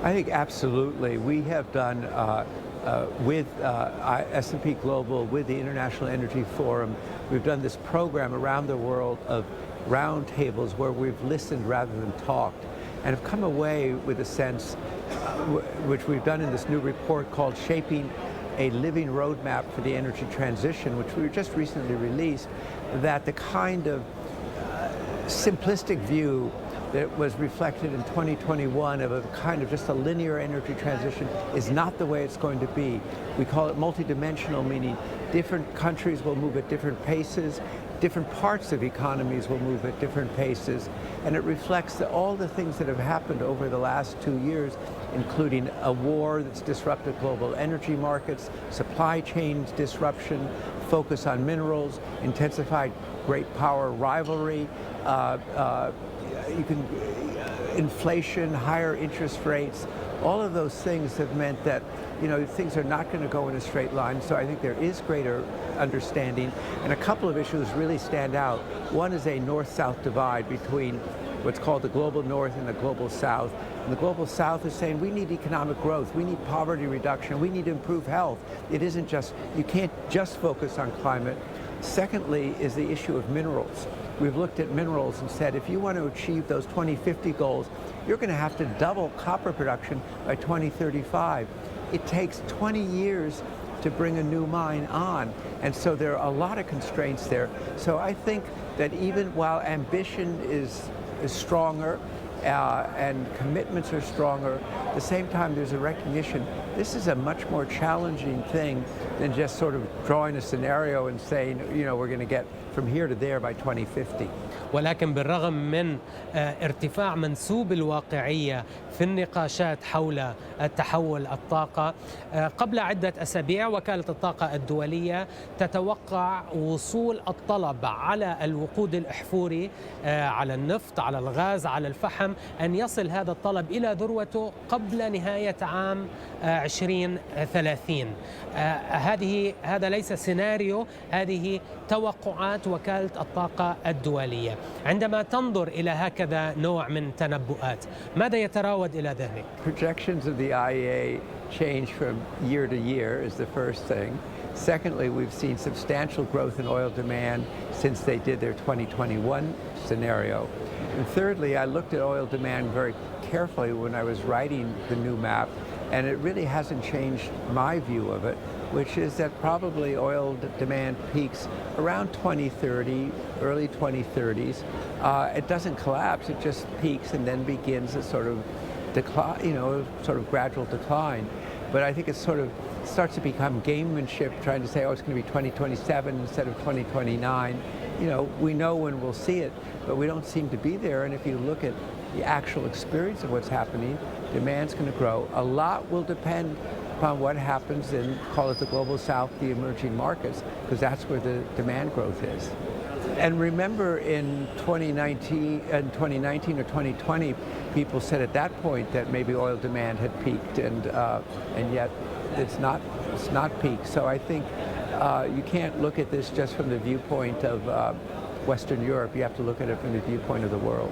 I think absolutely. We have done with S&P Global, with the International Energy Forum, we've done this program around the world of roundtables where we've listened rather than talked, and have come away with a sense, which we've done in this new report called Shaping a Living Roadmap for the Energy Transition, which we just recently released, that the kind of simplistic view that was reflected in 2021 of a kind of just a linear energy transition is not the way it's going to be. We call it multidimensional, meaning different countries will move at different paces, different parts of economies will move at different paces, and it reflects all the things that have happened over the last 2 years, including a war that's disrupted global energy markets, supply chains disruption, focus on minerals, intensified great power rivalry, inflation, higher interest rates. All of those things have meant that, things are not going to go in a straight line. So I think there is greater understanding, and a couple of issues really stand out. One is a north-south divide between what's called the global north and the global south. And the global south is saying we need economic growth, we need poverty reduction, we need to improve health. It isn't just, you can't just focus on climate. Secondly is the issue of minerals. We've looked at minerals and said if you want to achieve those 2050 goals, you're going to have to double copper production by 2035. It takes 20 years to bring a new mine on, and so there are a lot of constraints there. So I think that even while ambition is stronger and commitments are stronger, at the same time there's a recognition this is a much more challenging thing than just sort of drawing a scenario and saying, we're going to get from here to there by 2050. ولكن بالرغم من ارتفاع منسوب الواقعية في النقاشات حول التحول الطاقة، قبل عدة أسابيع وكالة الطاقة الدولية تتوقع وصول الطلب على الوقود الأحفوري، على النفط، على الغاز، على الفحم، أن يصل هذا الطلب إلى ذروته قبل نهاية عام 2030. هذا ليس سيناريو، هذه توقعات وكالة الطاقة الدولية. عندما تنظر إلى هكذا نوع من تنبؤات، ماذا يتراود إلى ذهنك؟ Projections of the IEA change from year to year is the first thing. Secondly, we've seen substantial growth in oil demand since they did their 2021 scenario. And thirdly, I looked at oil demand very carefully when I was writing the new map, and it really hasn't changed my view of it, which is that probably oil demand peaks around 2030, early 2030s. It doesn't collapse, it just peaks and then begins a sort of decline, sort of gradual decline. But I think it sort of starts to become gamemanship, trying to say, it's going to be 2027 instead of 2029. We know when we'll see it, but we don't seem to be there. And if you look at the actual experience of what's happening, demand's going to grow. A lot will depend upon what happens in, call it the global south, the emerging markets, because that's where the demand growth is. And remember in 2019 or 2020, people said at that point that maybe oil demand had peaked, and yet it's not peaked. So I think you can't look at this just from the viewpoint of Western Europe. You have to look at it from the viewpoint of the world.